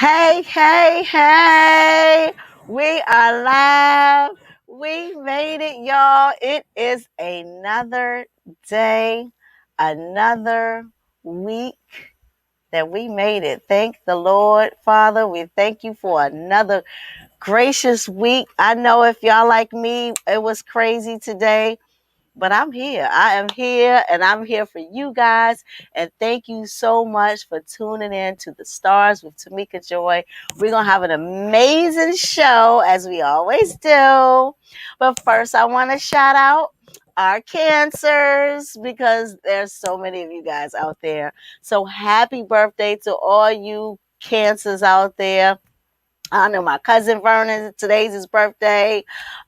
Hey, hey, hey. We are live. We made it, y'all. It is another day, another week that we made it. Thank the Lord, Father. We thank you for another gracious week. I know if y'all like me, it was crazy today. But I'm here. I am here and I'm here for you guys. And thank you so much for tuning in to The Stars with Tamika Joy. We're going to have an amazing show as we always do. But first, I want to shout out our cancers because there's so many of you guys out there. So happy birthday to all you cancers out there. I know my cousin Vernon, today's his birthday.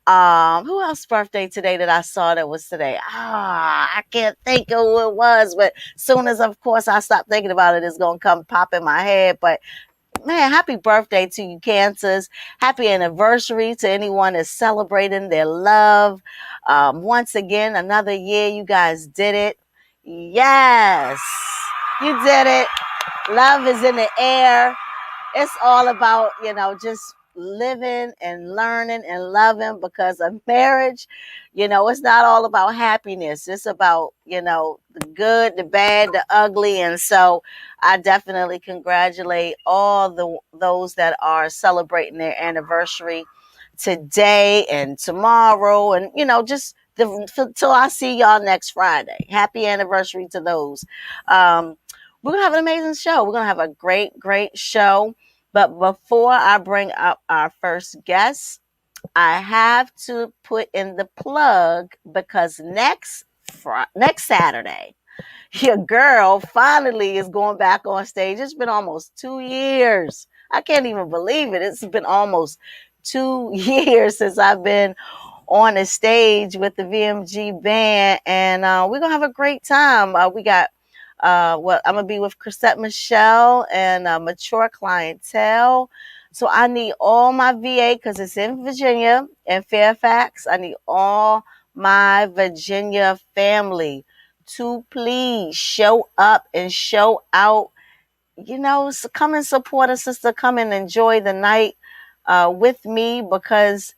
Who else's birthday today that I saw that was today? I can't think of who it was, but soon as, of course, I stop thinking about it, it's going to come pop in my head. But man, happy birthday to you, Cancers. Happy anniversary to anyone that's celebrating their love. Once again, another year, you guys did it. Yes, you did it. Love is in the air. It's all about, just living and learning and loving because a marriage, it's not all about happiness. It's about, the good, the bad, the ugly. And so I definitely congratulate all those that are celebrating their anniversary today and tomorrow. And, just till I see y'all next Friday. Happy anniversary to those. We're going to have an amazing show. We're going to have a great, great show. But before I bring up our first guest, I have to put in the plug because next Saturday, your girl finally is going back on stage. It's been almost 2 years. I can't even believe it. It's been almost 2 years since I've been on a stage with the VMG band, and we're gonna have a great time. We got I'm gonna be with Chrisette Michelle and Mature Clientele. So I need all my VA because it's in Virginia and Fairfax. I need all my Virginia family to please show up and show out. Come and support a sister. Come and enjoy the night with me because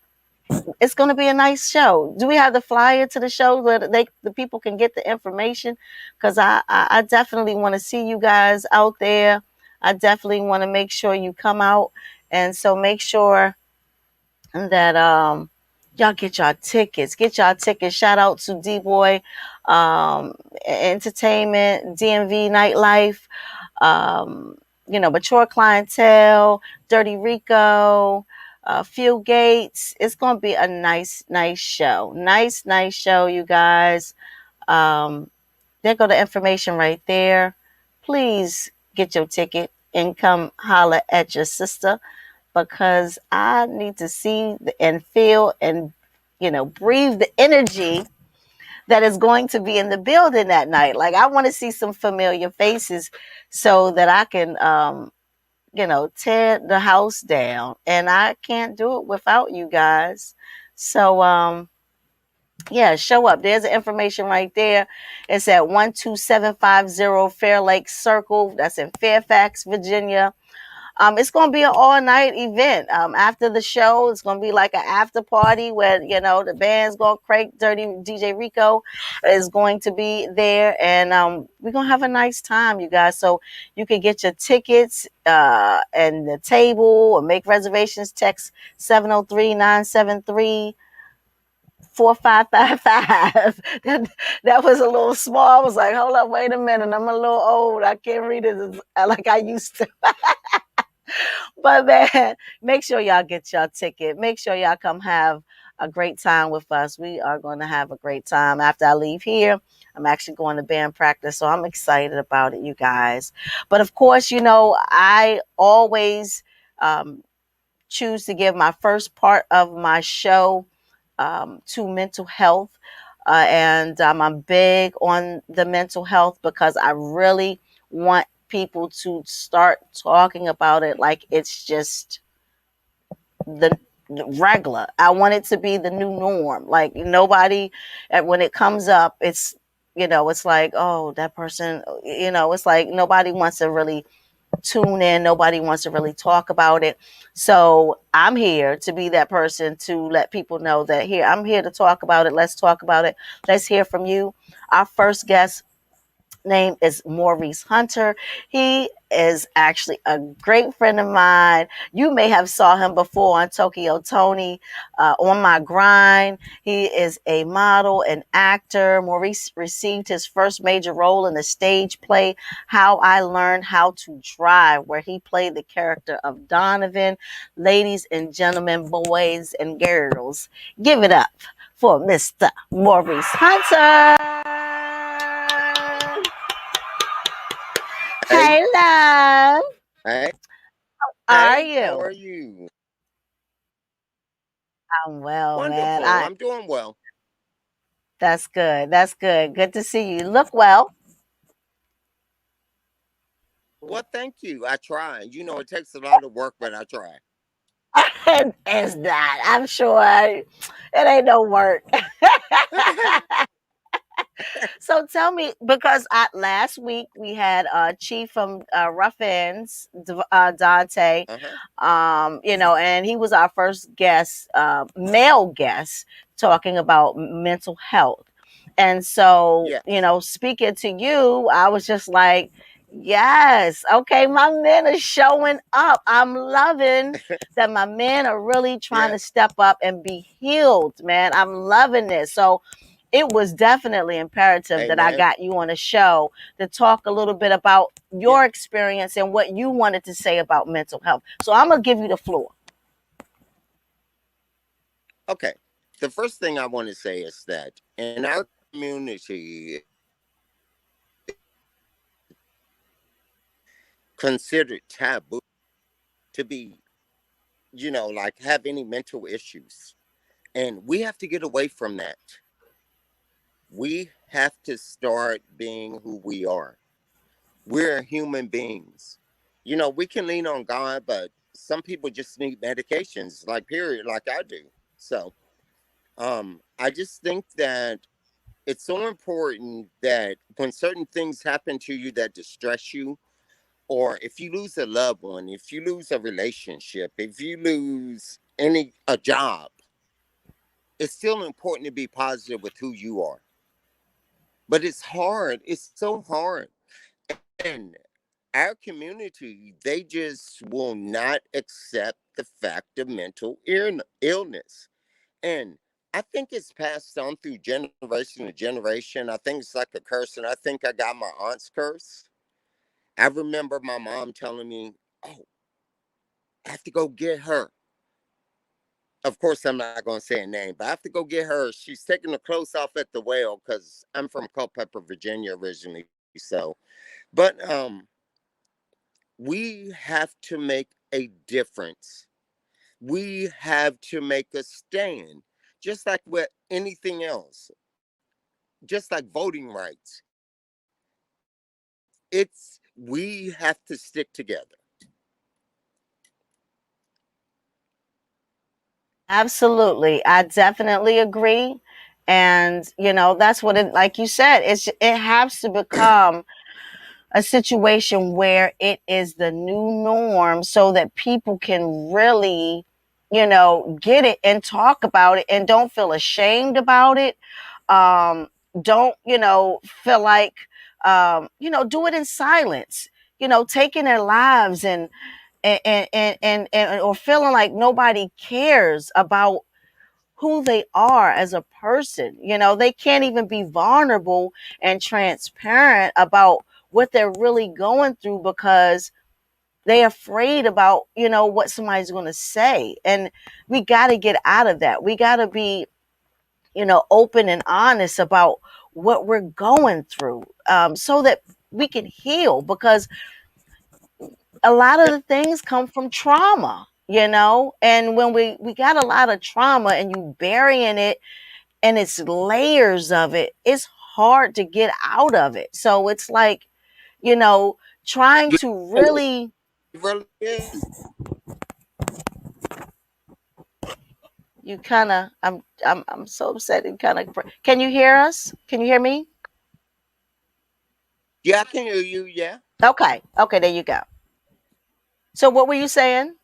it's going to be a nice show. Do we have the flyer to the show where the people can get the information? Because I definitely want to see you guys out there. I definitely want to make sure you come out, and so make sure that y'all get y'all tickets. Get y'all tickets. Shout out to D Boy Entertainment, DMV Nightlife, Mature Clientele, Dirty Rico, Phil Gates. It's going to be a nice, nice show. Nice show, you guys. There go the information right there. Please get your ticket and come holler at your sister because I need to see and feel and, breathe the energy that is going to be in the building that night. Like I want to see some familiar faces so that I can, tear the house down. And I can't do it without you guys. So, yeah, show up. There's the information right there. It's at 12750 Fair Lake Circle. That's in Fairfax, Virginia. It's going to be an all-night event. After the show, it's going to be like an after party where, the band's going to crank. Dirty DJ Rico is going to be there. And we're going to have a nice time, you guys. So you can get your tickets and the table or make reservations. Text 703-973 4555. That was a little small. I was like, hold up, wait a minute. I'm a little old. I can't read it like I used to. But man, make sure y'all get y'all ticket. Make sure y'all come have a great time with us. We are going to have a great time. After I leave here, I'm actually going to band practice. So I'm excited about it, you guys. But of course, I always choose to give my first part of my show to mental health. And I'm big on the mental health because I really want people to start talking about it like it's just the regular. I want it to be the new norm. Like nobody, when it comes up, it's like, oh, that person, it's like nobody wants to really tune in. Nobody wants to really talk about it. So I'm here to be that person to let people know that here, I'm here to talk about it. Let's talk about it. Let's hear from you. Our first guest name is Maurice Hunter. He is actually a great friend of mine. You may have saw him before on Tokyo Tony, on my grind. He is a model and actor. Maurice received his first major role in the stage play How I Learned How to Drive, where he played the character of Donovan. Ladies and gentlemen, boys and girls, give it up for Mr. Maurice Hunter. Hey, Hey, love. hey, Are hey, how you? are you? I'm well, man. Wonderful. I'm doing well. That's good. That's good. Good to see you. You look well. Well, thank you. I try. It takes a lot of work, but I try. It's not. I'm sure it ain't no work. So tell me, because last week we had Chief from Rough Ends, Dante, Uh-huh. and he was our first guest, male guest, talking about mental health. And so, Yes. speaking to you, I was just like, yes, okay, my men are showing up. I'm loving that my men are really trying to Yes. step up and be healed, man. I'm loving this. So it was definitely imperative that I Amen. got you on a show to talk a little bit about Yeah. your experience and what you wanted to say about mental health. So I'm going to give you the floor. Okay. The first thing I want to say is that in our community, considered taboo to be, like have any mental issues. And we have to get away from that. We have to start being who we are. We're human beings. We can lean on God, but some people just need medications, like period, like I do. So, I just think that it's so important that when certain things happen to you that distress you, or if you lose a loved one, if you lose a relationship, if you lose a job, it's still important to be positive with who you are. But it's hard. It's so hard. And our community, they just will not accept the fact of mental illness. And I think it's passed on through generation to generation. I think it's like a curse. And I think I got my aunt's curse. I remember my mom telling me, "Oh, I have to go get her." Of course, I'm not going to say a name, but I have to go get her. She's taking the clothes off at the well because I'm from Culpeper, Virginia originally. So, but we have to make a difference. We have to make a stand, just like with anything else, just like voting rights. We have to stick together. Absolutely. I definitely agree. And, that's what it, like you said, it has to become a situation where it is the new norm so that people can really, get it and talk about it and don't feel ashamed about it. Don't, feel like, do it in silence, taking their lives and or feeling like nobody cares about who they are as a person. They can't even be vulnerable and transparent about what they're really going through because they're afraid about, what somebody's going to say. And we got to get out of that. We got to be, open and honest about what we're going through, so that we can heal, because a lot of Yeah, the things come from trauma, and when we got a lot of trauma and you burying it and it's layers of it, it's hard to get out of it. So it's like, you know trying it to is. really, It really is. you kind of, I'm so upset and kind of, can you hear us? Can you hear me? Yeah, I can hear you. Yeah. Okay, there you go. So what were you saying?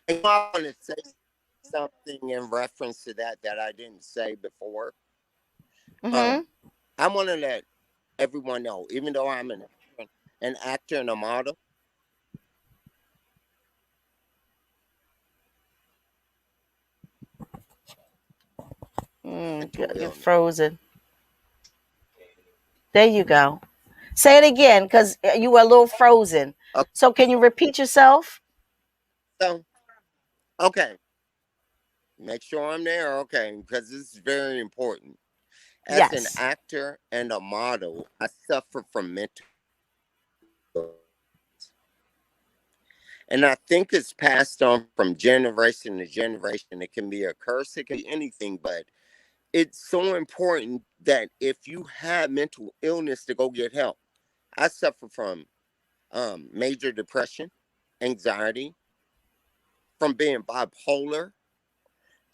And I want to say something in reference to that I didn't say before. Mm-hmm. Um, I want to let everyone know, even though I'm an actor and a model. Mental You're illness. frozen. There you go. Say it again, because you were a little frozen. Okay, So can you repeat yourself? so okay, make sure I'm there. Okay, because this is very important. As an Yes. actor and a model, I suffer from mental illness. And I think it's passed on from generation to generation. It can be a curse, it can be anything, but it's so important that if you have mental illness to go get help. I suffer from major depression, anxiety, from being bipolar,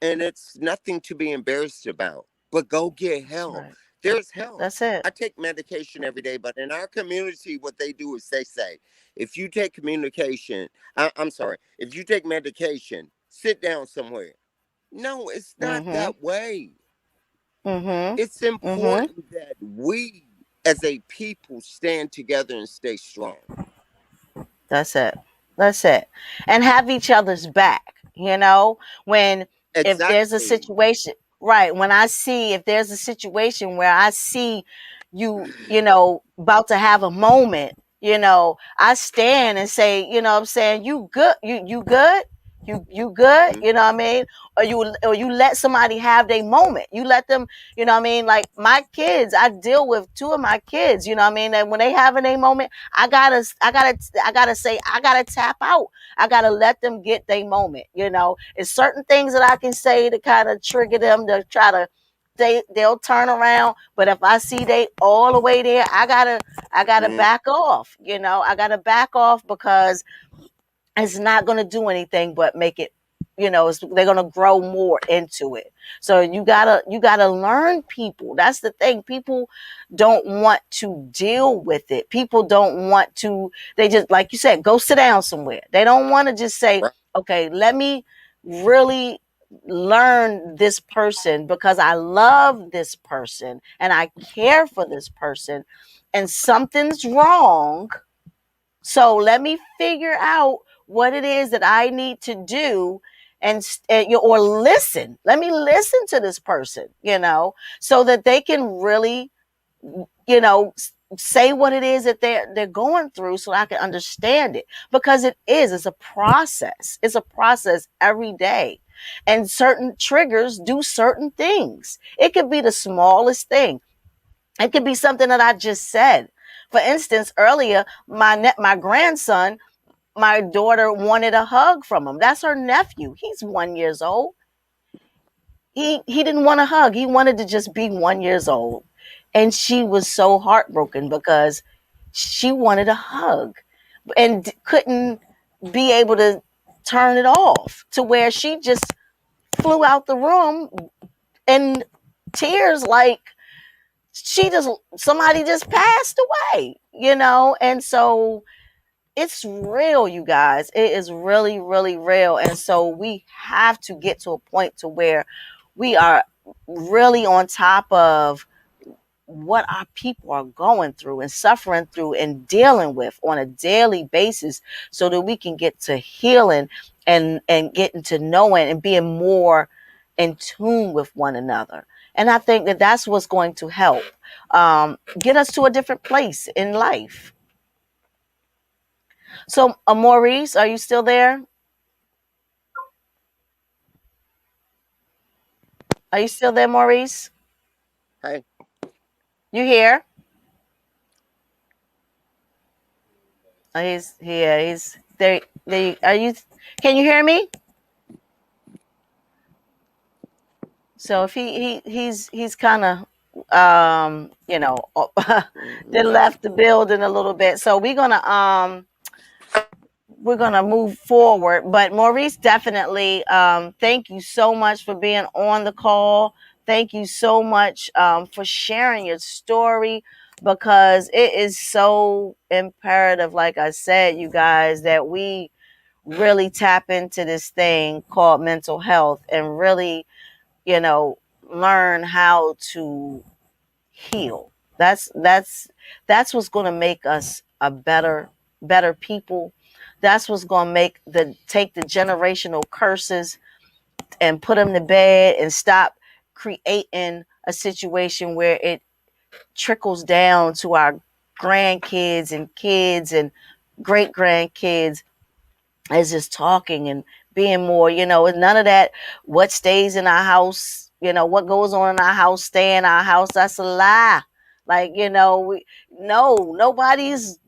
and it's nothing to be embarrassed about. But go get That's help. right. There's help. That's it. I take medication every day, but in our community, what they do is they say, if you take communication, I'm sorry, if you take medication, sit down somewhere. No, it's not Mm-hmm. that way. It's Mm-hmm. Mm-hmm. important that we as a people stand together and stay strong. That's it. That's it. And have each other's back, when if there's a Exactly. situation, right, when I see if there's a situation where I see you, about to have a moment, I stand and say, what I'm saying, you good, you good? You good? Mhm. You know what I mean? Or you let somebody have their moment. You let them, what I mean? Like my kids, I deal with two of my kids, what I mean? And when they having a moment, I gotta say, I gotta tap out. I gotta let them get their moment. It's certain things that I can say to kind of trigger them to try to they'll turn around. But if I see they all the way there, I gotta Mhm. back off. I gotta back off because it's not going to do anything but make it, they're going to grow more into it. So you gotta learn people. That's the thing. People don't want to deal with it. People don't want to, they just, like you said, go sit down somewhere. They don't want to just say, Right. okay, let me really learn this person because I love this person and I care for this person, and something's wrong, so let me figure out what it is that I need to do, or listen. Let me listen to this person, so that they can really, say what it is that they're going through, so I can understand it, because it's a process. It's a process every day, and certain triggers do certain things. It could be the smallest thing. It could be something that I just said. For instance, earlier, my grandson, my daughter wanted a hug from him. That's her nephew. He's 1 years old. He didn't want a hug. He wanted to just be 1 years old. And she was so heartbroken because she wanted a hug and couldn't be able to turn it off, to where she just flew out the room in tears, like somebody just passed away, and so it's real, you guys. It is really, really real. And so we have to get to a point to where we are really on top of what our people are going through and suffering through and dealing with on a daily basis, so that we can get to healing and getting to knowing and being more in tune with one another. And I think that that's what's going to help get us to a different place in life. So, Maurice, are you still there? Are you still there, Maurice? Hey, You here? Oh, he's here. He's there. There. Are you? Can you hear me? So if he's kind of they left the building a little bit. So we're gonna move forward. But Maurice, definitely, thank you so much for being on the call. Thank you so much for sharing your story. because it is so imperative, like I said, you guys, that we really tap into this thing called mental health and really, you know, learn how to heal. That's what's going to make us a better people. That's what's going to make the take the generational curses and put them to bed and stop creating a situation where it trickles down to our grandkids and kids and great grandkids, is just talking and being more, none of that what stays in our house, what goes on in our house stay in our house. That's a lie. Like, no, nobody's,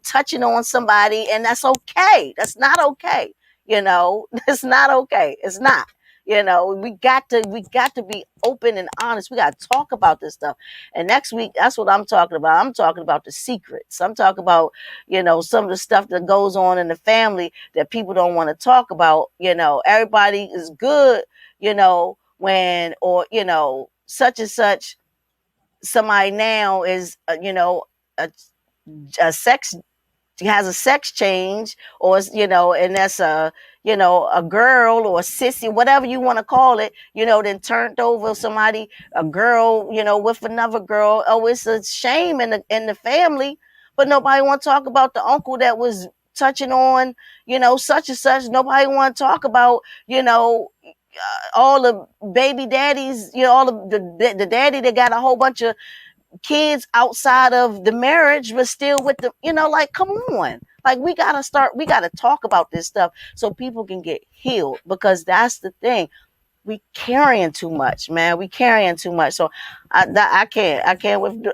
touching on somebody, and that's okay. That's not okay. It's not okay. It's not. We got to be open and honest. We got to talk about this stuff. And next week, that's what I'm talking about. I'm talking about the secrets. I'm talking about, some of the stuff that goes on in the family that people don't want to talk about. Everybody is good, when, or, such and such, somebody now is, a, a sex has a sex change, or and that's a girl or a sissy, whatever you want to call it, then turned over somebody, a girl, with another girl. Oh, it's a shame in the family, but nobody want to talk about the uncle that was touching on, such and such. Nobody want to talk about, all the baby daddies, all of the daddy that got a whole bunch of kids outside of the marriage, but still with the, like, come on. Like, we gotta talk about this stuff so people can get healed, because that's the thing. We carrying too much, man. We carrying too much. So I can't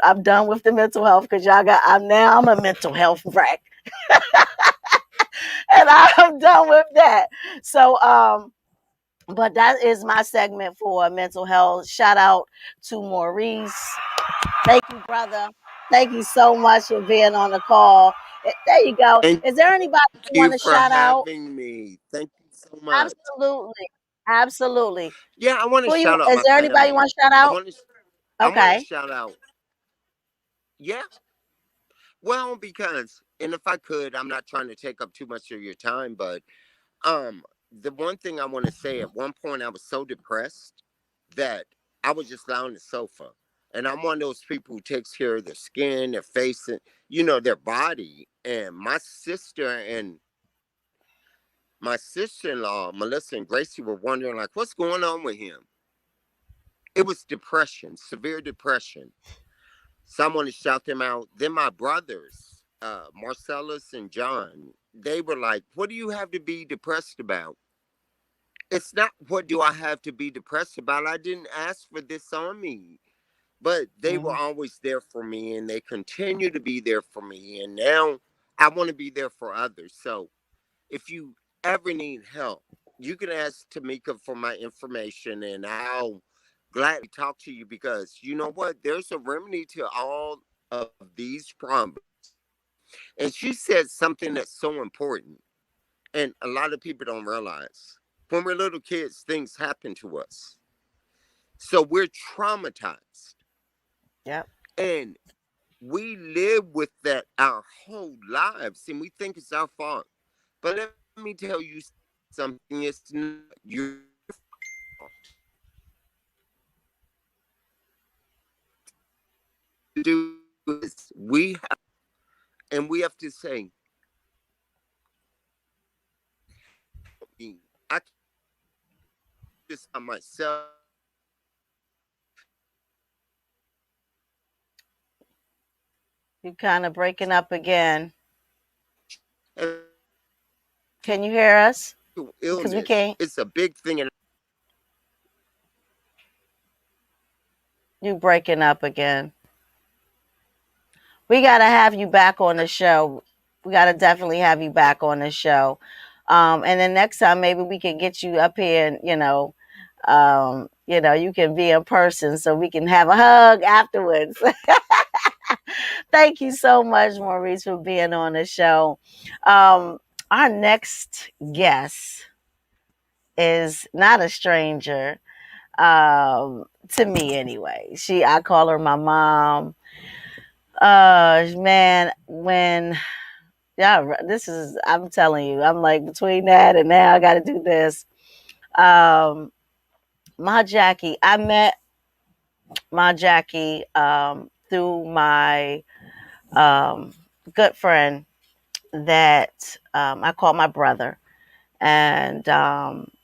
I'm done with the mental health, because I'm a mental health wreck. And I'm done with that. So but that is my segment for mental health. Shout out to Maurice. Thank you, brother. Thank you so much for being on the call. There you go. Thank Is there anybody you you want to for shout out? having me. Thank you so much. Absolutely. Absolutely. Yeah, I want to shout out Is my there anybody you family. want to shout I out? want to I want to Okay. shout out. Yeah. Well, because, and if I could, I'm not trying to take up too much of your time, but um the one thing I want to say, at one point I was so depressed that I would just lie on the sofa. And I'm one of those people who takes care of their skin, their face, and their body. And my sister-in-law, Melissa and Gracie, were wondering, like, what's going on with him? It was depression, severe depression. So I want to shout them out. Then my brothers, Marcellus and John, they were like, what do you have to be depressed about? It's not what do I have to be depressed about. I didn't ask for this on me. But they were Mhm. always there for me, and they continue to be there for me. And now I want to be there for others. So if you ever need help, you can ask Tamika for my information, and I'll gladly talk to you, because you know what? There's a remedy to all of these problems. And she said something that's so important, and a lot of people don't realize. When we're little kids, things happen to us. So we're traumatized. Yep. And we live with that our whole lives, and we think it's our fault. But let me tell you something, it's not your fault. Do is and we have to say, help me. I can do this on myself. You kind of breaking up again. And Can you hear us? Because we illness, can't. it's a big thing. And You breaking up again. We got to have you back on the show. We got to definitely have you back on the show. And then next time, maybe we can get you up here and, you can be in person so we can have a hug afterwards. Thank you so much, Maurice, for being on the show. Um, our next guest is not a stranger, to me anyway. I call her my mom. Man, when yeah, this is. I'm telling you, I'm like between that and now I got to do this. Um, my Jackie, I met my Jackie through my um, good friend that I call my brother, and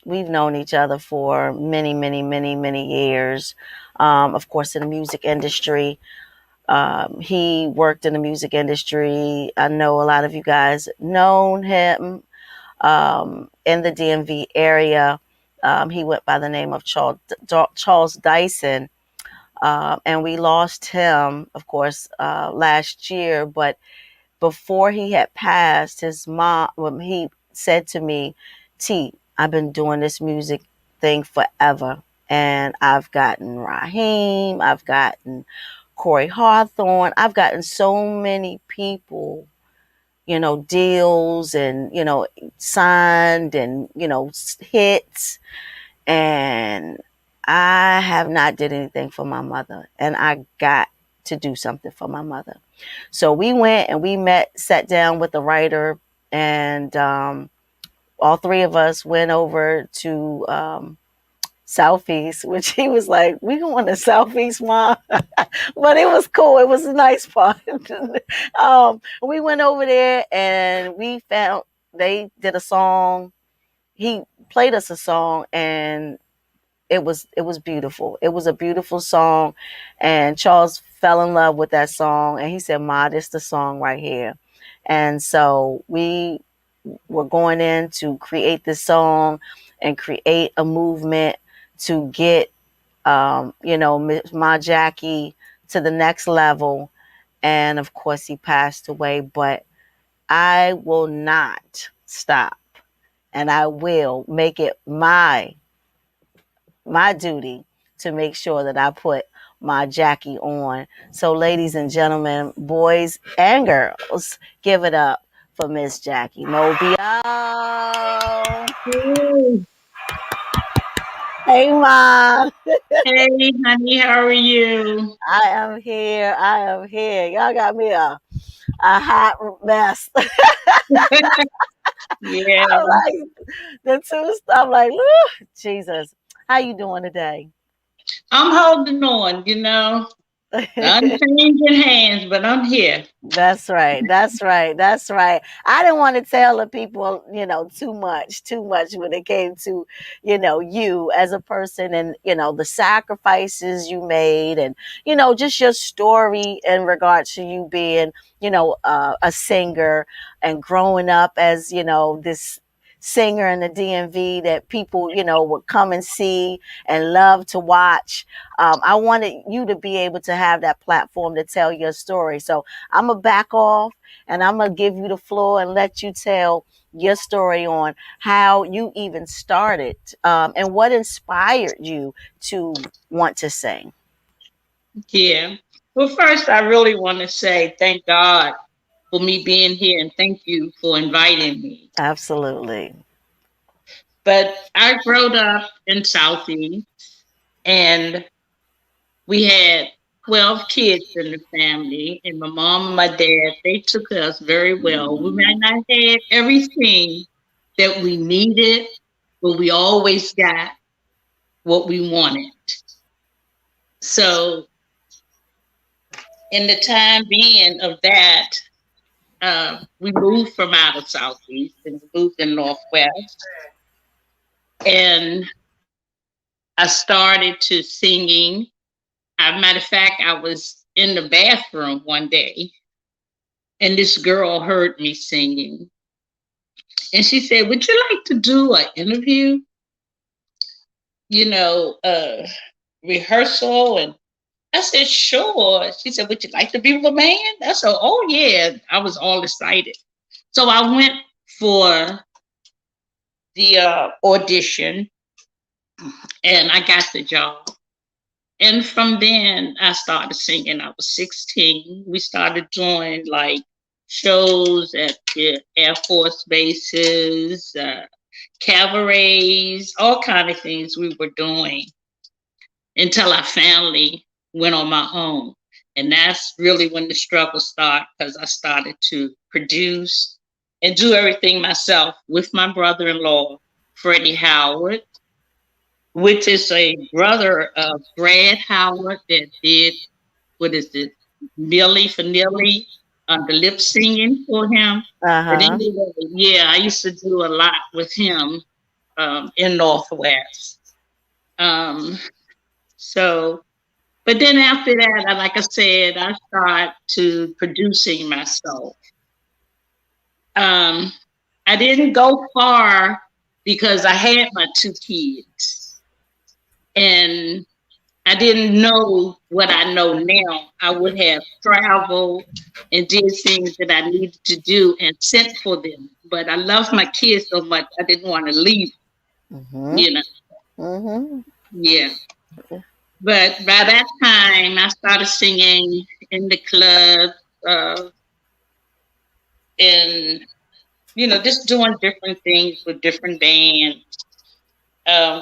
we've known each other for many, many, many, many years. Of course, in the music industry. He worked in the music industry. I know a lot of you guys known him in the DMV area. He went by the name of Charles Dyson. And we lost him, of course, last year. But before he had passed, his mom, he said to me, T, I've been doing this music thing forever. And I've gotten Raheem, I've gotten Corey Hawthorne, I've gotten so many people, deals and, signed and, hits. And I have not did anything for my mother. And I got to do something for my mother. So we went and we met, sat down with the writer, and all three of us went over to Southeast, which he was like, "We going to Southeast, Mom," but it was cool. It was a nice part. We went over there and we found they did a song. He played us a song, and it was beautiful. It was a beautiful song, and Charles fell in love with that song, and he said, "Ma, this the song right here." And so we were going in to create this song and create a movement to get my Jackie to the next level. And of course, he passed away, but I will not stop, and I will make it my duty to make sure that I put my Jackie on. So, ladies and gentlemen, boys and girls, give it up for Miss Jackie Mobio. Hey, Hey, Mom. hey, honey, how are you? I am here. I am here. Y'all got me a hot mess. Yeah, I'm like the two stuff. Like, "Whew, Jesus, how you doing today?" I'm holding on, unchanging hands, but I'm here. That's right. That's right. That's right. I didn't want to tell the people, too much when it came to, you as a person and, the sacrifices you made and, just your story in regards to you being, a singer and growing up as, this singer in the DMV that people, would come and see and love to watch. I wanted you to be able to have that platform to tell your story. So I'm going to back off and I'm going to give you the floor and let you tell your story on how you even started and what inspired you to want to sing. Yeah. Well, first, I really want to say thank God for me being here and thank you for inviting me. Absolutely. But I grew up in Southeast and we had 12 kids in the family, and my mom and my dad, they took us very well. We might not have everything that we needed, but we always got what we wanted. So, in the time being of that, we moved from out of Southeast and moved in Northwest. And I started to singing. As a matter of fact, I was in the bathroom one day, and this girl heard me singing. And she said, "Would you like to do an interview, you know, uh, rehearsal?" And I said, "Sure." She said, "Would you like to be with a band?" I said, "Oh, yeah." I was all excited. So I went for the audition and I got the job. And from then, I started singing. I was 16. We started doing like shows at the Air Force bases, cabarets, all kind of things we were doing until I finally went on my own. And that's really when the struggle started, because I started to produce and do everything myself with my brother-in-law, Freddie Howard, which is a brother of Brad Howard that did, what is it, Millie Vanilli, the lip singing for him. But Uh-huh. anyway, yeah, I used to do a lot with him in Northwest. Um, so, but then after that, like I said, I started to producing myself. Um, I didn't go far because I had my two kids, and I didn't know what I know now. I would have traveled and did things that I needed to do and sent for them. But I love my kids so much, I didn't want to leave, Mhm. you know. Mhm. Yeah. But by that time, I started singing in the club, uh, and, just doing different things with different bands,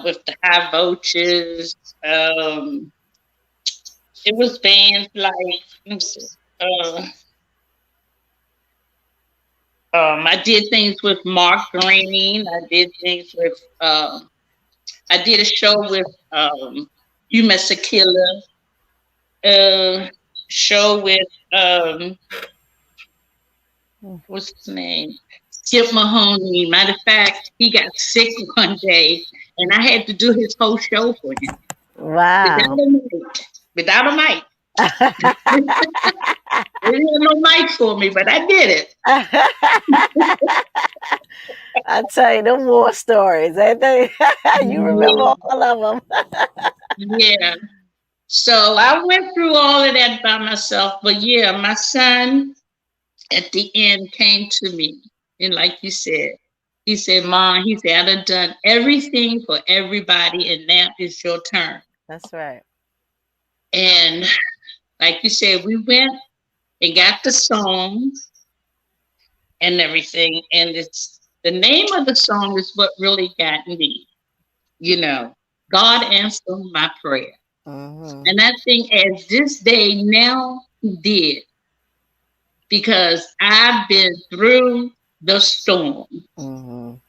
with the high voltages. Um, it was bands like, let me see, uh, I did things with Mark Green. I did things with, I did a show with Hugh Masekela, show with, what's his name? Skip Mahoney. Matter of fact, he got sick one day, and I had to do his whole show for him without Wow. a mic. Without a mic. They didn't have no mic for me, but I did it. I tell you, them war stories. Ain't they? You remember Yeah, all of them. yeah. So I went through all of that by myself. But yeah, my son at the end came to me. And like you said, he said, Mom, he said, I done everything for everybody, and now it's your turn. That's right. And like you said, we went and got the song and everything. And it's the name of the song is what really got me. You know, God answered my prayer. Mhm. And I think as this day now, he did, because I've been through the storm. Mhm.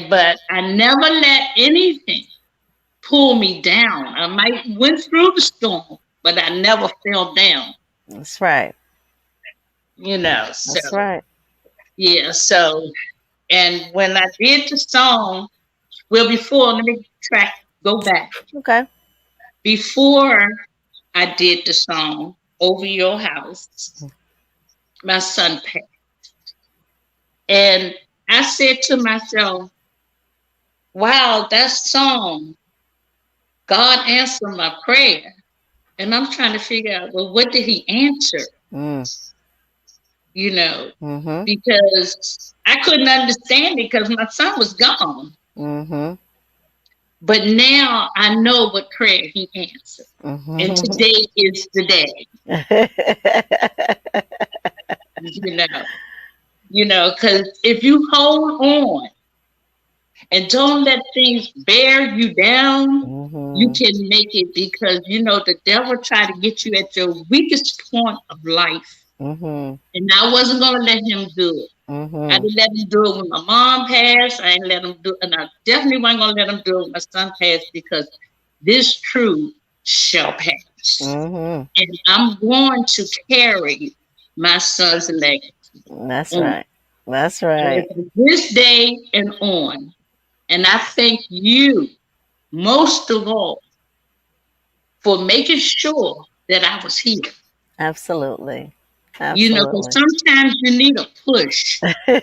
But I never let anything pull me down. I might went through the storm, but I never fell down, That's right. So That's right. yeah, so and when I did the song, well, before, let me go back. Okay. Before I did the song Over Your House, my son passed. And I said to myself, wow, that song, God answered my prayer. And I'm trying to figure out, well, what did he answer? Mm. You know, Mhm. because I couldn't understand it because my son was gone. Mhm. But now I know what prayer he answered. And Mhm. today is the day, you know, because if you hold on and don't let things bear you down, you Mhm. can make it, because the devil tried to get you at your weakest point of life. Mhm. And I wasn't gonna let him do it. I Mhm. didn't let him do it when my mom passed. I didn't let him do it, and I definitely wasn't gonna let him do it when my son passed, because this truth shall pass. Mhm. And I'm going to carry my son's legacy That's on. right. That's right. And this day and on. And I thank you most of all for making sure that I was here. Absolutely. Because Absolutely. sometimes you need a push. Because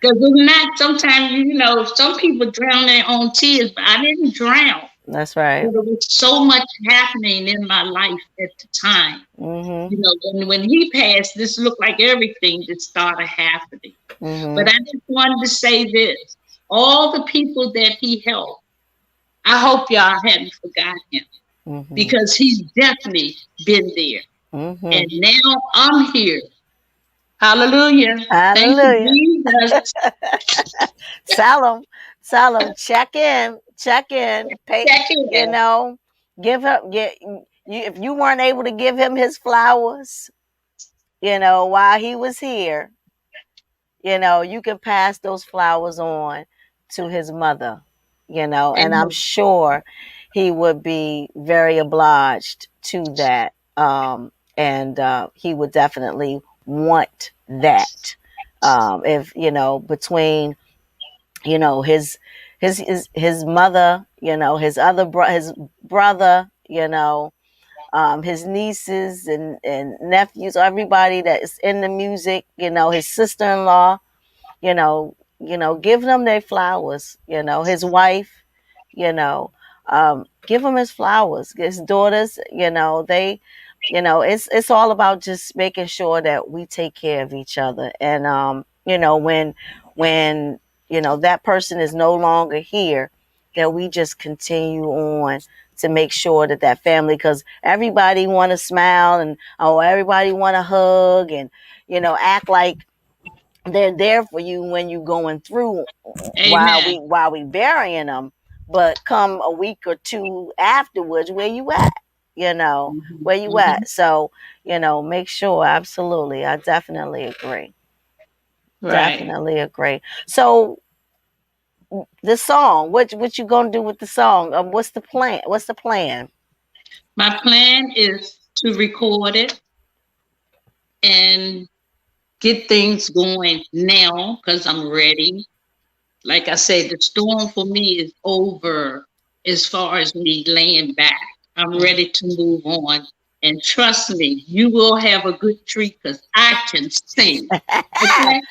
if not, sometimes, some people drown their own tears, but I didn't drown. That's But right. there was so much happening in my life at the time. Mhm. When he passed, this looked like everything that started happening. But Mhm. I just wanted to say this. All the people that he helped, I hope y'all hadn't forgotten him, Mhm. because he's definitely been there. And Mhm. now I'm here. Hallelujah. Thank you, Hallelujah. Jesus. Tell them, check in, pay, Check you in. know, give her, get, if you weren't able to give him his flowers, while he was here, you can pass those flowers on to his mother, and I'm Amen. sure he would be very obliged to that. And he would definitely want that. If, between, his mother, his brother, his nieces and nephews, everybody that is in the music, his sister-in-law, give them their flowers, his wife, you know, give him his flowers, his daughters, it's all about just making sure that we take care of each other. And, when, that person is no longer here, that we just continue on to make sure that that family, because everybody want to smile and, oh, everybody want to hug and, act like they're there for you when you're going through, while we Amen. while we burying them. But come a week or two afterwards, where you at? Mhm. Where you Mhm. at? So, make sure. Absolutely, I definitely agree. Right. Definitely agree. So the song, what you gonna do with the song? What's the plan? What's the plan? My plan is to record it and get things going now because I'm ready. Like I said, the storm for me is over as far as me laying back. I'm Mhm. ready to move on. And trust me, you will have a good treat because I can sing. Okay?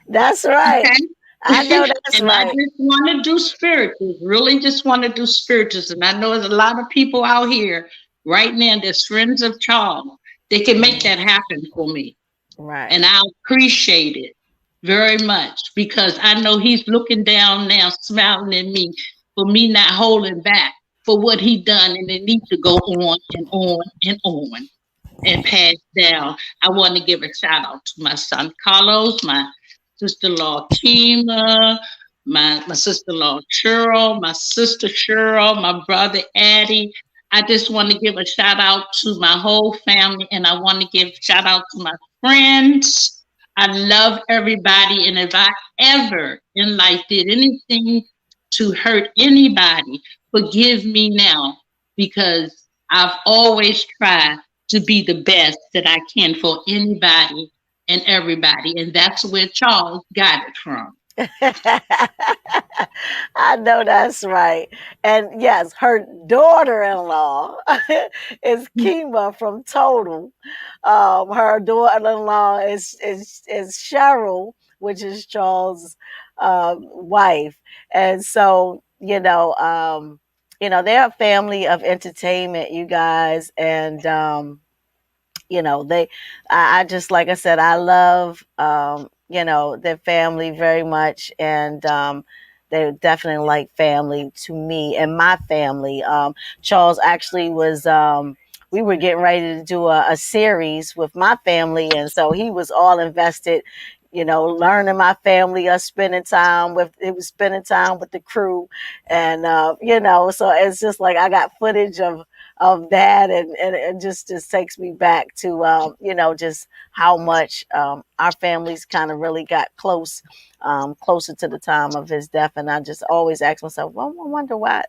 That's right. Okay? I know that's And I right. just want to do spirituals, really just want to do spirituals. And I know there's a lot of people out here right now that's friends of Charles. They can make Mhm. that happen for me. Right. And I appreciate it very much because I know he's looking down now, smiling at me for me not holding back for what he done, and it needs to go on and on and on and pass down. I want to give a shout out to my son Carlos, my sister-in-law Kima, my sister-in-law Cheryl, my sister Cheryl, my brother Addie. I just want to give a shout out to my whole family, and I want to give shout out to my friends. I love everybody, and if I ever in life did anything to hurt anybody, forgive me now because I've always tried to be the best that I can for anybody and everybody. And that's where Charles got it from. I know that's right. And yes, her daughter-in-law is Kima from Total. Her daughter-in-law is Cheryl, which is Charles' wife. And so, they're a family of entertainment, you guys. And they I just, like I said, I love their family very much. And they're definitely like family to me and my family. Charles actually was we were getting ready to do a series with my family, and so he was all invested, learning my family, us spending time with it was spending time with the crew. And so it's just like I got footage of that. And it just takes me back to just how much our families kind of really got closer to the time of his death. And I just always ask myself, well, I wonder what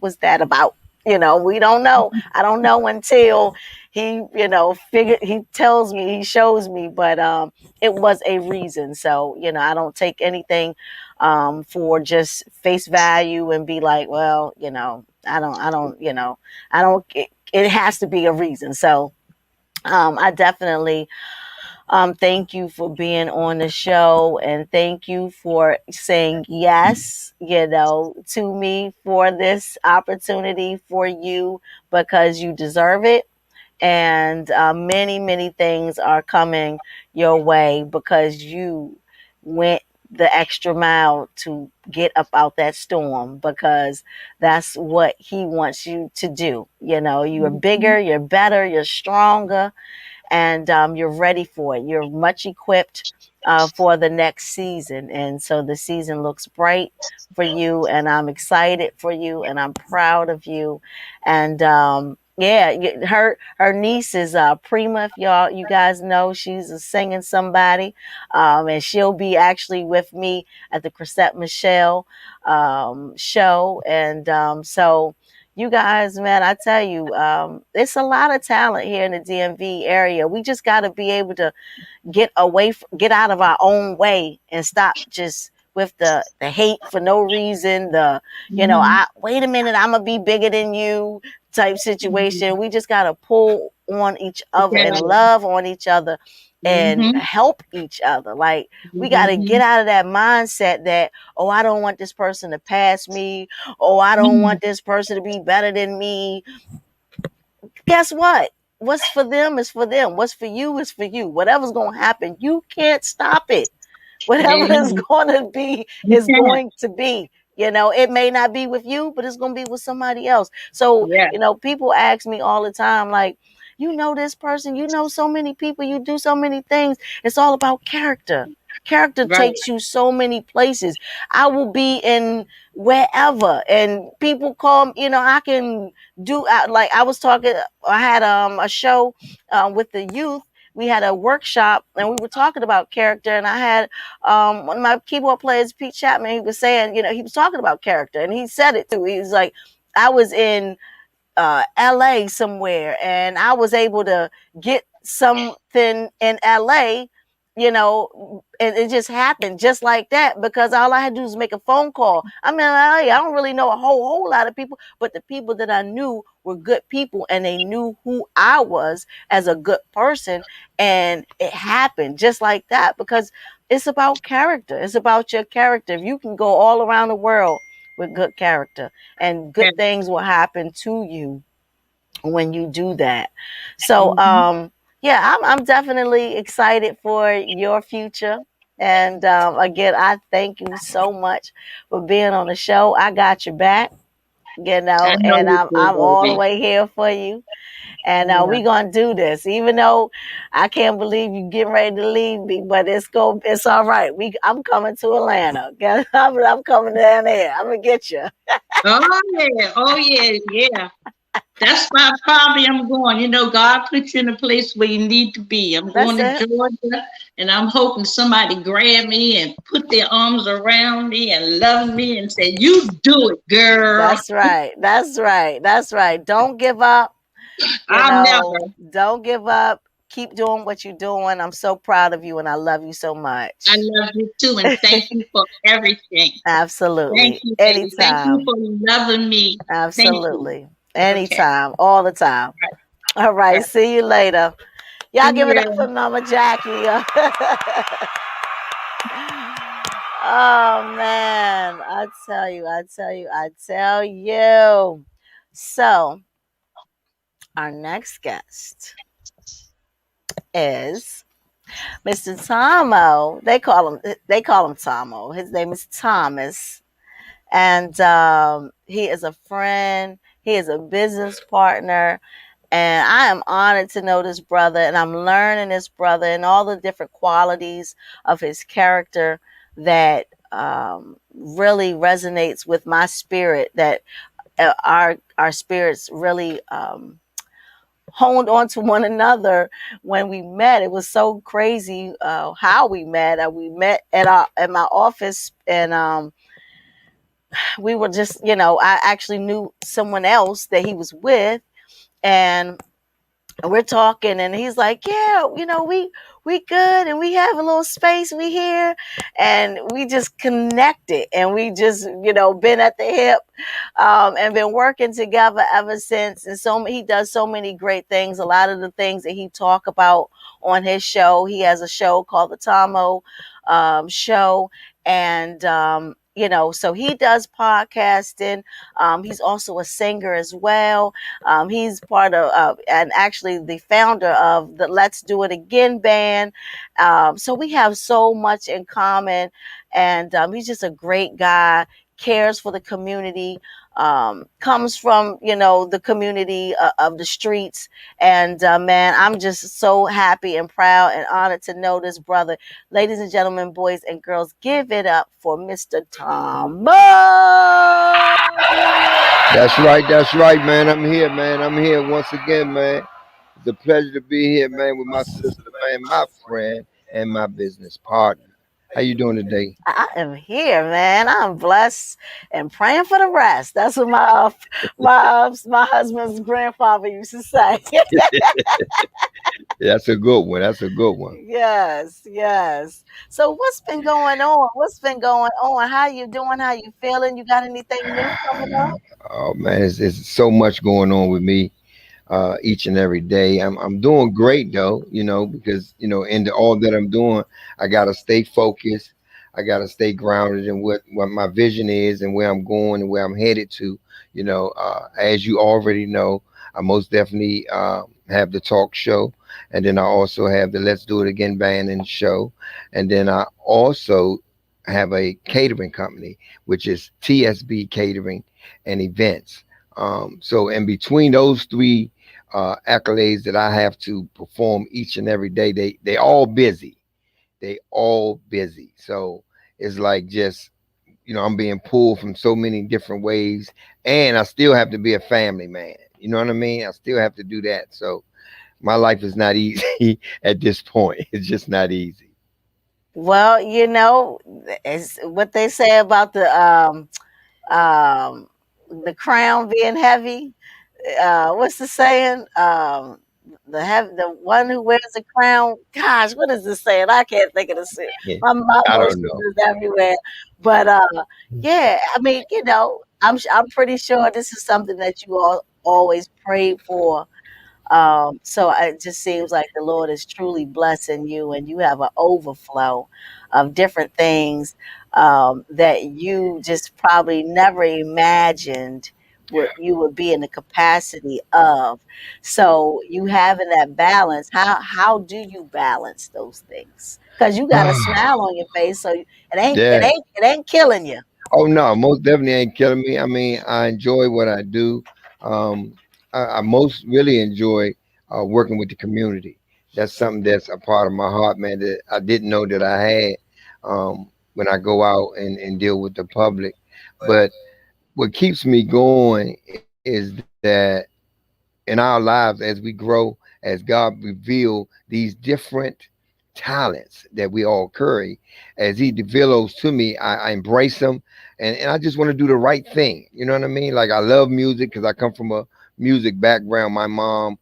was that about. We don't know. I don't know until he he tells me, he shows me. But it was a reason. So I don't take anything for just face value and be like, well, I don't. It has to be a reason. So I definitely thank you for being on the show, and thank you for saying yes, to me for this opportunity for you, because you deserve it. And many, many things are coming your way because you went the extra mile to get up out that storm, because that's what he wants you to do. You're bigger, you're better, you're stronger, and you're ready for it. You're much equipped for the next season. And so the season looks bright for you, and I'm excited for you, and I'm proud of you. And Yeah, her niece is Prima. If you guys know, she's a singing somebody, and she'll be actually with me at the Chrisette Michelle show, and so you guys, man, I tell you, it's a lot of talent here in the DMV area. We just got to be able to get out of our own way and stop just with the hate for no reason, the Mm-hmm. I wait a minute, I'm gonna be bigger than you type situation. We just gotta pull on each other and Together. love on each other and Mm-hmm. help each other. Like, we gotta get Mm-hmm. out of that mindset that, oh, I don't want this person to pass me, oh, I don't Mm-hmm. want this person to be better than me. Guess what? What's for them is for them. What's for you is for you. Whatever's going to happen, you can't stop it. Whatever is Amen. going to be You is can. going to be. It may not be with you, but it's going to be with somebody else. So, Yeah. people ask me all the time, like, this person, so many people, you do so many things. It's all about character. Character Right. takes you so many places. I will be in wherever, and people call me, I can do, like, I was talking, I had a show with the youth. We had a workshop and we were talking about character, and I had one of my keyboard players, Pete Chapman. He was saying, he was talking about character, and he said it too. He was like, I was in LA somewhere, and I was able to get something in LA, and it just happened just like that, because all I had to do was make a phone call. I'm in LA. I don't really know a whole lot of people, but the people that I knew were good people, and they knew who I was as a good person, and it happened just like that, because it's about character. It's about your character. If you can go all around the world with good character, and Yeah. good things will happen to you when you do that. So Mm-hmm. yeah, I'm definitely excited for your future. And again, I thank you so much for being on the show. I got your back, I know and you I'm do, all the baby. way here for you. And Yeah. we gonna do this, even though I can't believe you getting ready to leave me. But it's all right. I'm coming to Atlanta. Okay? I'm coming down there. I'm gonna get you. Oh yeah. Oh yeah. Yeah. That's my probably I'm going. God put you in a place where you need to be. I'm That's going to it. Georgia, and I'm hoping somebody grab me and put their arms around me and love me and say, "You do it, girl." That's right. That's right. That's right. Don't give up. I'll never. Don't give up. Keep doing what you're doing. I'm so proud of you, and I love you so I much. love you too, and thank you for everything. Thank Absolutely. you, baby. Thank you Anytime. for loving me. Thank you. Absolutely. Okay. Anytime. All the time. All All right. right. See you later. Y'all See give it up you. for Mama Jackie. Oh man. I tell you, I tell you, I tell you. So our next guest is Mr. Tomo. They call him Tomo. His name is Thomas. And he is a friend. He is a business partner. And I am honored to know this brother, and I'm learning this brother and all the different qualities of his character that really resonates with my spirit. That our spirits really honed on to one another when we met. It was so crazy how we met. We met at my office, and we were just, I actually knew someone else that he was with, and we're talking, and he's like, yeah, we good, and we have a little space, we here, and we just connected, and we just, been at the hip, and been working together ever since. And so he does so many great things. A lot of the things that he talk about on his show, he has a show called the Tomo Show. And so he does podcasting. He's also a singer as well. He's part of, and actually the founder of the Let's Do It Again band. So we have so much in common, and he's just a great guy, cares for the community. comes from, the community of the streets. And man, I'm just so happy and proud and honored to know this brother. Ladies and gentlemen, boys and girls, give it up for Mr. Tom. That's right, man. I'm here, man. I'm here once again, man. It's a pleasure to be here, man, with my sister, man, my friend, and my business partner. How you doing today? I am here, man. I'm blessed and praying for the rest. That's what my husband's grandfather used to say. That's a good one. That's a good one. Yes, yes. So what's been going on? What's been going on? How you doing? How you feeling? You got anything new coming up? Oh man, it's so much going on with me. Each and every day. I'm doing great though, because in all that I'm doing, I gotta stay focused. I gotta stay grounded in what my vision is and where I'm going and where I'm headed to. As you already know, I most definitely have the talk show, and then I also have the Let's Do It Again band and show, and then I also have a catering company, which is TSB Catering and Events. So in between those three accolades that I have to perform each and every day. They all busy. They all busy. So it's like just I'm being pulled from so many different ways, and I still have to be a family man. You know what I mean? I still have to do that. So my life is not easy at this point. It's just not easy. Well, it's what they say about um the crown being heavy. What's the saying? The one who wears the crown. Gosh, what is the saying? I can't think of the saying. Yeah, My I don't emotions know. is everywhere. But yeah, I mean, I'm pretty sure this is something that you all always prayed for. So it just seems like the Lord is truly blessing you, and you have an overflow of different things that you just probably never imagined what you would be in the capacity of. So you having that balance. How do you balance those things? Because you got a smile on your face, so Yeah. it ain't killing you. Oh no, most definitely ain't killing me. I mean, I enjoy what I do. Um, I most really enjoy working with the community. That's something that's a part of my heart, man, that I didn't know that I had when I go out and deal with the public. But what keeps me going is that in our lives as we grow, as God reveal these different talents that we all carry, as He develops to me, I embrace them, and I just want to do the right thing. You know what I mean? Like I love music because I come from a music background. My mom,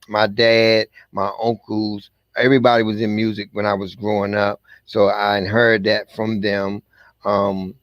my dad, my uncles, everybody was in music when I was growing up, so I inherited that from them. Um,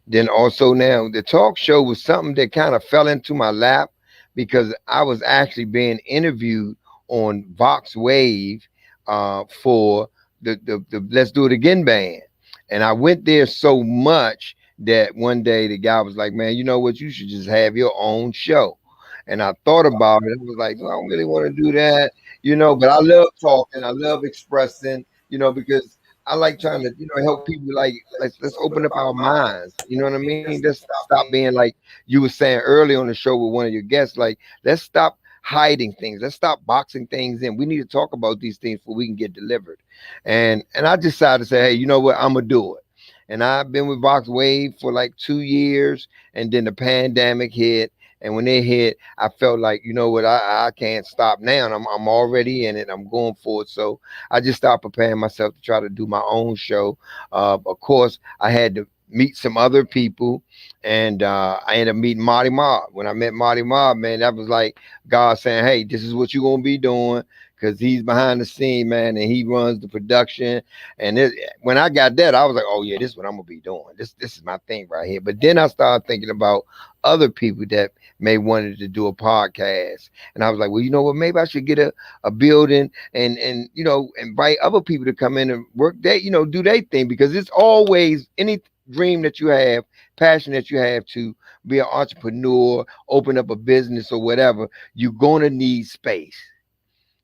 then also now the talk show was something that kind of fell into my lap because I was actually being interviewed on Vox Wave for the Let's Do It Again band. And I went there so much that one day the guy was like, man, you know what? You should just have your own show. And I thought about it. I was like, "No, I don't really want to do that, but I love talking. I love expressing, because I like trying to, help people like let's open up our minds. You know what I mean? Let's stop being like you were saying earlier on the show with one of your guests, like let's stop hiding things. Let's stop boxing things in. We need to talk about these things before we can get delivered. And I decided to say, hey, you know what? I'm gonna do it. And I've been with Box Wave for like 2 years, and then the pandemic hit. And when it hit, I felt like, you know what, I can't stop now. And I'm already in it. I'm going for it. So I just started preparing myself to try to do my own show. Of course, I had to meet some other people, and I ended up meeting Marty Mob. When I met Marty Mob, man, that was like God saying, "Hey, this is what you're gonna be doing." Because he's behind the scene, man, and he runs the production. And when I got that, I was like, "Oh yeah, this is what I'm gonna be doing. This is my thing right here." But then I started thinking about other people that may wanted to do a podcast, and I was like, "Well, you know what? Maybe I should get a building and invite other people to come in and work that do their thing because it's always any dream that you have, passion that you have to be an entrepreneur, open up a business or whatever, you're gonna need space.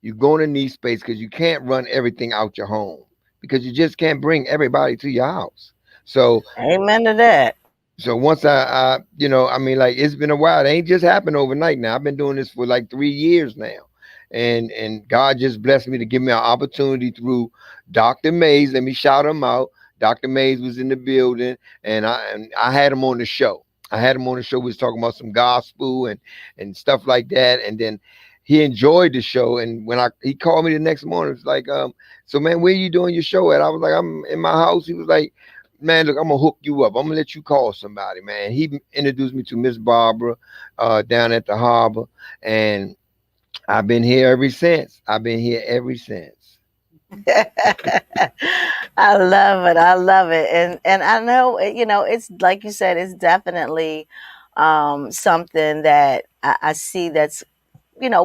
You're gonna need space because you can't run everything out your home because you just can't bring everybody to your house. So Amen to that. So once I mean, like it's been a while. It ain't just happened overnight. Now I've been doing this for like 3 years now, and God just blessed me to give me an opportunity through Dr. Mays. Let me shout him out. Dr. Mays was in the building, and I had him on the show. I had him on the show. We was talking about some gospel and stuff like that, and then he enjoyed the show. And when I he called me the next morning, it's like, so man, where you doing your show at? I was like, I'm in my house. He was like, man, look, I'm gonna hook you up. I'm gonna let you call somebody, man. He introduced me to Miss Barbara down at the harbor, and I've been here ever since. I've been here ever since. I love it. I love it. And I know it's like you said, it's definitely something that I see that's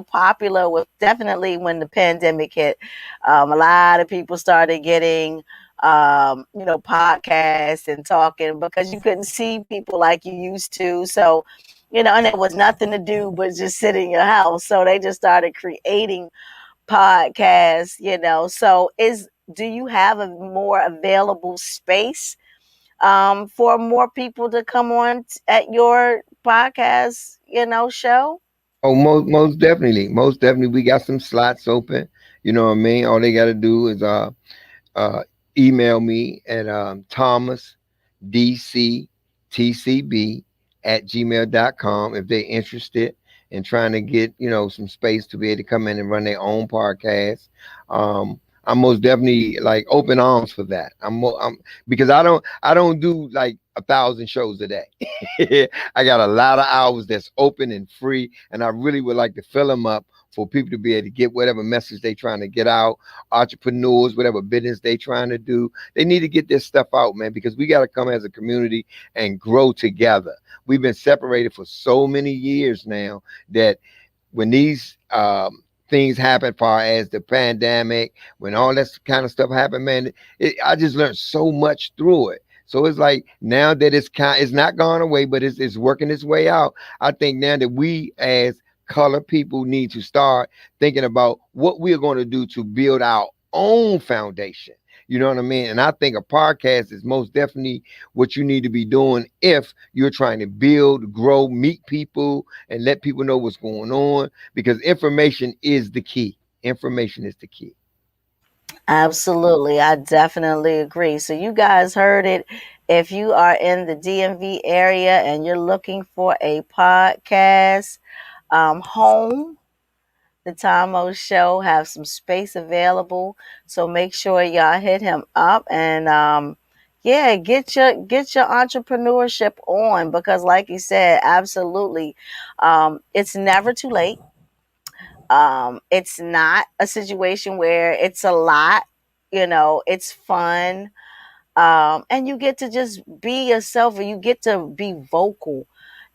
popular with definitely when the pandemic hit. A lot of people started getting podcasts and talking because you couldn't see people like you used to. So, and there was nothing to do but just sit in your house. So they just started creating podcasts, So do you have a more available space for more people to come on at your podcast, show? Oh, most definitely, we got some slots open. You know what I mean? All they got to do is uh, email me at thomasdctcb at gmail.com if they're interested in trying to get, some space to be able to come in and run their own podcast. I'm most definitely like open arms for that. I'm because I don't do like 1,000 shows a day. I got a lot of hours that's open and free, and I really would like to fill them up for people to be able to get whatever message they trying to get out. Entrepreneurs, whatever business they trying to do, they need to get this stuff out, man, because we got to come as a community and grow together. We've been separated for so many years now that when these things happen, far as the pandemic, when all that kind of stuff happened, man, I just learned so much through it. So it's like now that it's not gone away, but it's working its way out. I think now that we as colored people need to start thinking about what we're going to do to build our own foundation. You know what I mean? And I think a podcast is most definitely what you need to be doing if you're trying to build, grow, meet people, and let people know what's going on, because information is the key. Information is the key. Absolutely. I definitely agree. So you guys heard it. If you are in the DMV area and you're looking for a podcast home, the Tomo Show have some space available. So make sure y'all hit him up and yeah, get your entrepreneurship on because like you said, absolutely. It's never too late. It's not a situation where it's a lot, it's fun. And you get to just be yourself and you get to be vocal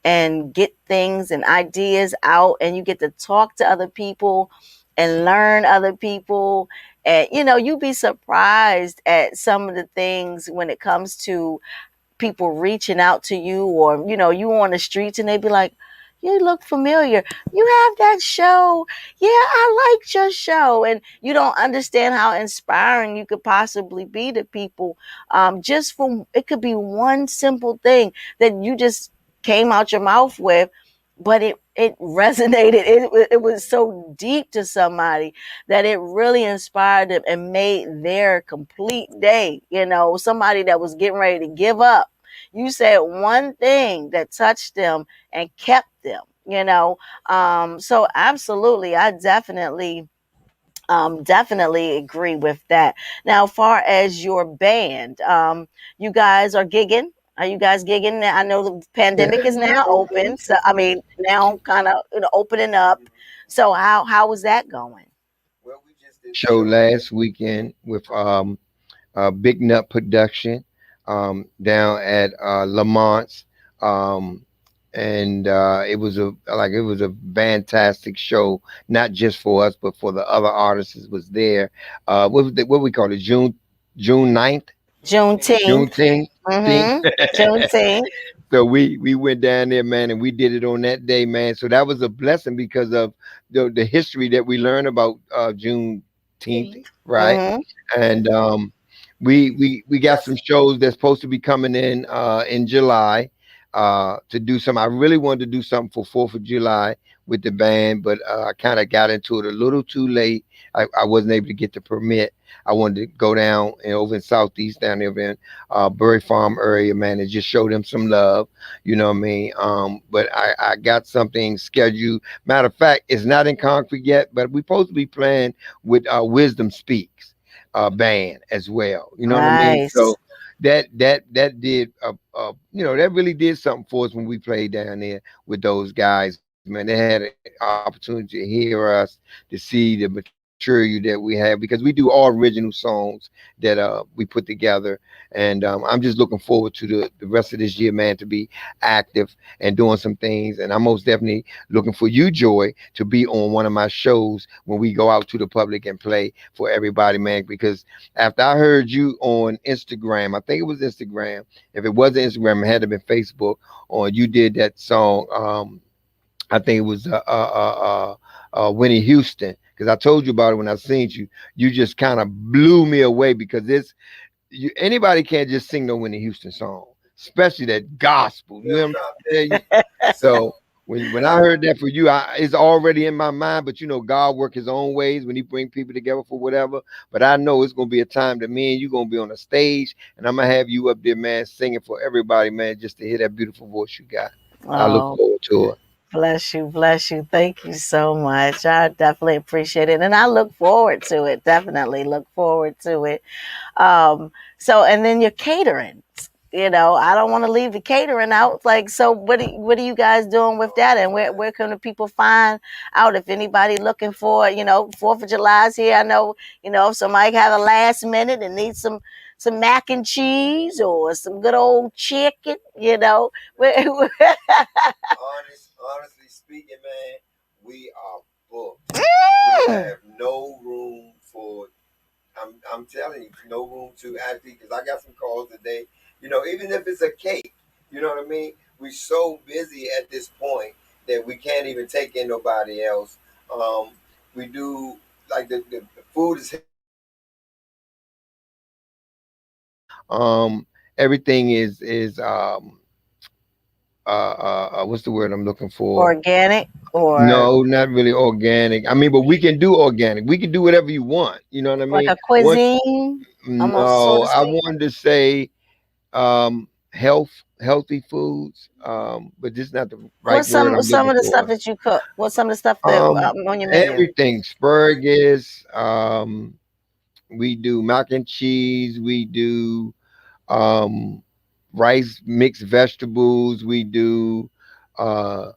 and get things and ideas out and you get to talk to other people and learn other people. And you'd be surprised at some of the things when it comes to people reaching out to you or you on the streets and they be like, you look familiar, you have that show, yeah, I liked your show. And you don't understand how inspiring you could possibly be to people, just from it could be one simple thing that you just came out your mouth with, but it resonated, it was so deep to somebody that it really inspired them and made their complete day. Somebody that was getting ready to give up, you said one thing that touched them and kept them, so absolutely, I definitely agree with that. Now, far as your band, you guys are gigging. Are you guys gigging? I know the pandemic is now open, so I mean now kind of opening up. So how was that going? Well, we just did a show last weekend with Big Nut Production down at Lamont's. Um, and it was a fantastic show, not just for us, but for the other artists was there. What we call it, June 9th, Juneteenth. Juneteenth. Mm-hmm. Juneteenth. So we went down there, man, and we did it on that day, man. So that was a blessing because of the history that we learned about Juneteenth, right? Mm-hmm. And we got some shows that's supposed to be coming in July. to do something. I really wanted to do something for 4th of July with the band, but I kind of got into it a little too late. I wasn't able to get the permit. I wanted to go down and over in Southeast, down there in Bury Farm area, man, and just show them some love. You know what I mean? But I got something scheduled. Matter of fact, it's not in concrete yet, but we're supposed to be playing with Wisdom Speaks band as well. You know what I mean? Nice. So that did that really did something for us when we played down there with those guys, man. They had an opportunity to hear us, to see the maturity that we have, because we do all original songs that we put together. And I'm just looking forward to the rest of this year, man, to be active and doing some things. And I'm most definitely looking for you, Joy, to be on one of my shows when we go out to the public and play for everybody, man. Because after I heard you on Instagram, I think it was Instagram. If it wasn't Instagram, it had to been Facebook. On you did that song. I think it was Winnie Houston. Because I told you about it when I seen you. You just kind of blew me away, because anybody can't just sing no Winnie Houston song, especially that gospel. You know what I'm saying? So when I heard that for you, it's already in my mind. But God work His own ways when He bring people together for whatever. But I know it's gonna be a time that me and you gonna be on a stage, and I'm gonna have you up there, man, singing for everybody, man, just to hear that beautiful voice you got. I look Oh, forward to it. bless you, bless you. Thank you so much. I definitely appreciate it, and I look forward to it. Definitely look forward to it. So and then your catering. I don't want to leave the catering out. Like, so what are you guys doing with that? And where can the people find out if anybody looking for, 4th of July's here? I know, if somebody have a last minute and needs some mac and cheese or some good old chicken, where Honestly speaking, man, we are booked. We Mm. have no room for. I'm telling you, no room to actually, because I got some calls today. Even if it's a cake, you know what I mean. We're so busy at this point that we can't even take in nobody else. Um, we do like the food is everything is what's the word I'm looking for? Organic or No, not really organic. I mean, but we can do organic. We can do whatever you want. You know what I like mean? a Once cuisine, almost, so no, to I speak. wanted to say healthy foods, but this is not the right What's word I'm some looking of the stuff for. that you cook? What's some of the stuff that Um, on your menu? everything, asparagus. We do mac and cheese. We do um, rice, mixed vegetables. We do. Uh,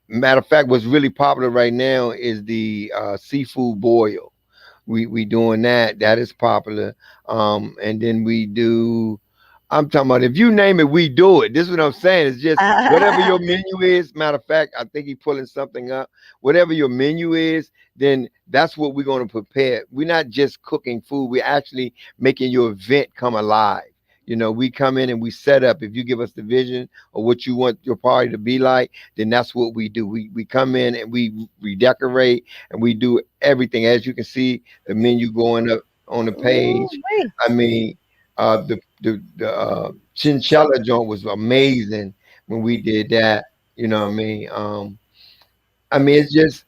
Matter of fact, what's really popular right now is the seafood boil. We doing that. That is popular. And then we do. I'm talking about, if you name it, we do it. This is what I'm saying. It's just whatever your menu is. Matter of fact, I think he's pulling something up. Whatever your menu is, then that's what we're going to prepare. We're not just cooking food. We're actually making your event come alive. We come in and we set up. If you give us the vision of what you want your party to be like, then that's what we do. We come in and we redecorate and we do everything. As you can see, the menu going up on the page. Ooh-wee. I mean, the chinchilla joint was amazing when we did that. You know what I mean? I mean, it's just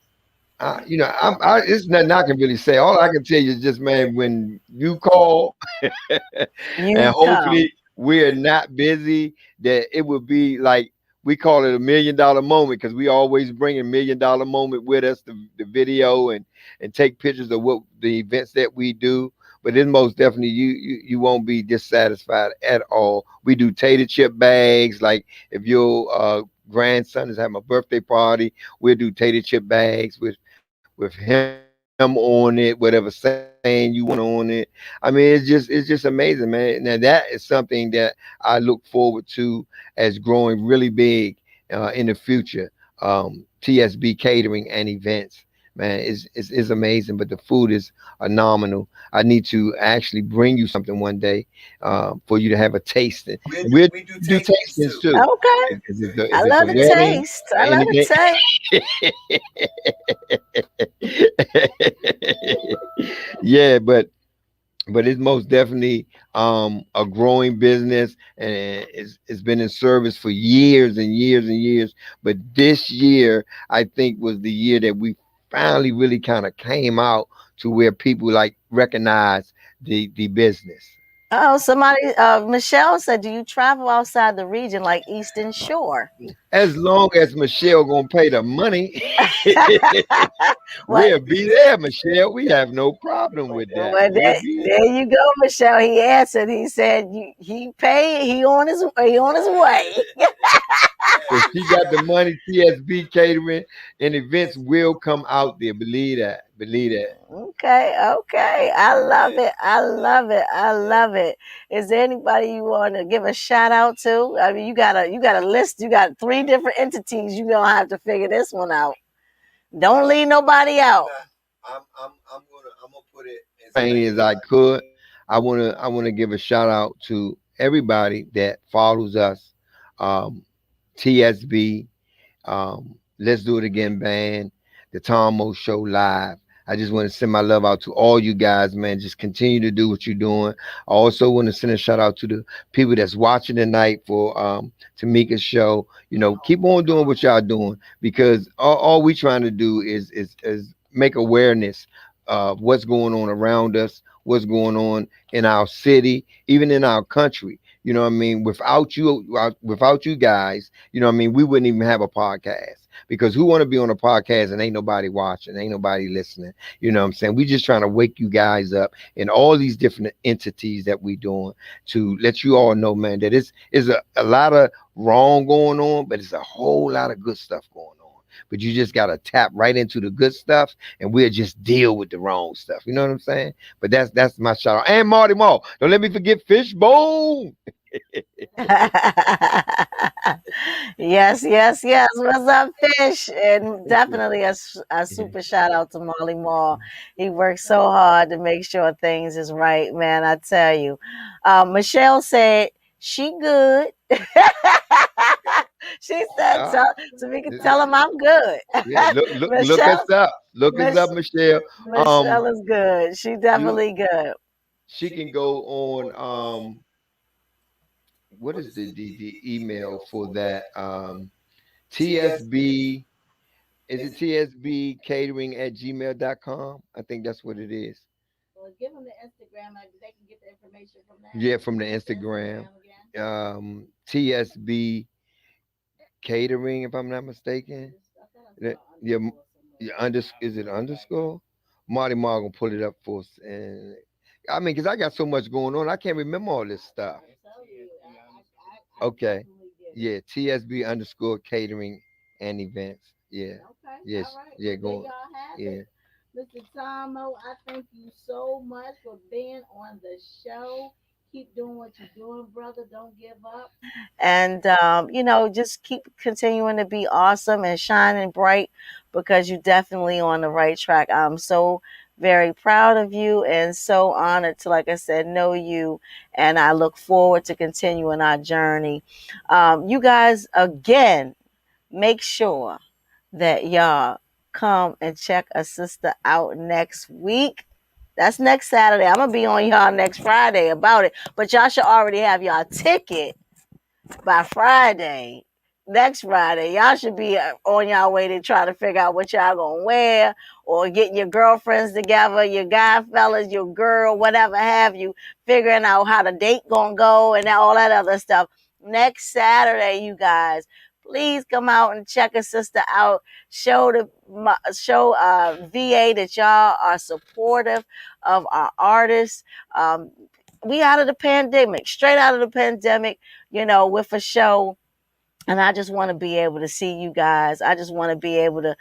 it's nothing I can really say. All I can tell you is just, man, when you call, and You come. hopefully we're not busy, that it would be like, we call it $1 million moment, because we always bring $1 million moment with us, the video, and take pictures of what the events that we do. But it's most definitely, you won't be dissatisfied at all. We do tater chip bags. Like, if your grandson is having a birthday party, we'll do tater chip bags with him on it, whatever saying you want on it. I mean, it's just amazing, man. Now that is something that I look forward to as growing really big in the future. TSB catering and events, man, is amazing. But the food is phenomenal. I need to actually bring you something one day for you to have a tasting. We do tastings too. Okay. If I it's a love the wedding taste. or I love the anything. taste. Yeah, but but it's most definitely a growing business, and it's been in service for years and years and years. But this year, I think, was the year that we finally really kind of came out to where people like recognize the business. Oh, somebody, Michelle said, do you travel outside the region like Eastern Shore? As long as Michelle gonna pay the money, What? we'll be there, Michelle. We have no problem with that. Well, We'll be there you go, Michelle. He answered. He said, he paid. He on his way." If she got the money, TSB catering and events will come out there. Believe that. Believe that. Okay, okay. I love it. I love it. I love it. Is there anybody you want to give a shout out to? I mean, you got a list. You got three different entities. You gonna have to figure this one out. Don't leave nobody out. I'm gonna put it as plain as I could. I wanna give a shout out to everybody that follows us. Um, TSB, Let's Do It Again Band, the Tomo Show Live. I just want to send my love out to all you guys, man. Just continue to do what you're doing. I also want to send a shout out to the people that's watching tonight for Tamika's show. Keep on doing what y'all doing, because all we trying to do is make awareness of what's going on around us, what's going on in our city, even in our country. You know what I mean? Without you guys, you know what I mean, we wouldn't even have a podcast, because who want to be on a podcast and ain't nobody watching, ain't nobody listening? You know what I'm saying? We just trying to wake you guys up in all these different entities that we doing, to let you all know, man, that it's a lot of wrong going on, but it's a whole lot of good stuff going on. But you just gotta tap right into the good stuff, and we'll just deal with the wrong stuff. You know what I'm saying? But that's my shout out. And Marty Mall. Don't let me forget Fishbone. Yes, yes, yes. What's up, Fish? And definitely a super shout out to Molly Mall. He works so hard to make sure things is right, man. I tell you. Michelle said she good. She said, Ah, so we can tell him I'm good. yeah, look Michelle, us up. Look us up, Mich- Michelle. Michelle is good. She You definitely good. She can go on what is the email for that? TSB, is it TSB catering at gmail.com? I think that's what it is. Well, give them the Instagram. They can get the information from that. Yeah, from the What's the Instagram. again? TSB catering, if I'm not mistaken. Yeah, yeah, is it underscore? Marty Mar gonna pull it up for us, and I mean, cause I got so much going on, I can't remember all this stuff. Okay, yeah, TSB underscore catering and events. Yeah, Okay. yes, All right. yeah, Well, there go. y'all have Yeah, it. Mr. Tomo, I thank you so much for being on the show. Keep doing what you're doing, brother. Don't give up. And, just keep continuing to be awesome and shining bright, because you're definitely on the right track. I'm so very proud of you and so honored to, like I said, know you. And I look forward to continuing our journey. You guys, again, make sure that y'all come and check a sister out next week. That's next Saturday. I'm gonna be on y'all next Friday about it, but y'all should already have y'all ticket by Friday. Next Friday, y'all should be on y'all way to try to figure out what y'all gonna wear, or getting your girlfriends together, your guy fellas, your girl, whatever have you, figuring out how the date gonna go and all that other stuff. Next Saturday, you guys, please come out and check a sister out. Show VA that y'all are supportive of our artists. We out of the pandemic, straight out of the pandemic, with a show. And I just want to be able to see you guys. I just want to be able to,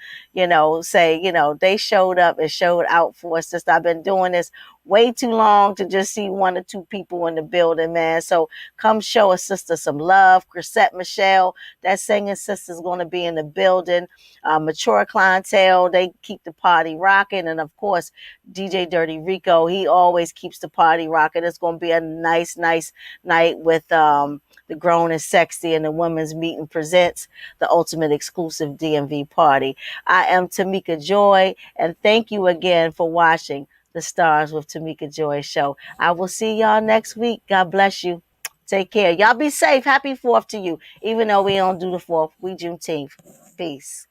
say, they showed up and showed out for us. Just I've been doing this way too long to just see one or two people in the building, man. So come show a sister some love. Chrisette Michelle, that singing sister's going to be in the building. Mature clientele, they keep the party rocking. And of course, DJ Dirty Rico, he always keeps the party rocking. It's going to be a nice, nice night with the Grown and Sexy and the Women's Meeting presents the ultimate exclusive DMV party. I am Tamika Joy, and thank you again for watching the Stars with Tamika Joy show. I will see y'all next week. God bless you. Take care. Y'all be safe. Happy 4th to you. Even though we don't do the 4th, we Juneteenth. Peace.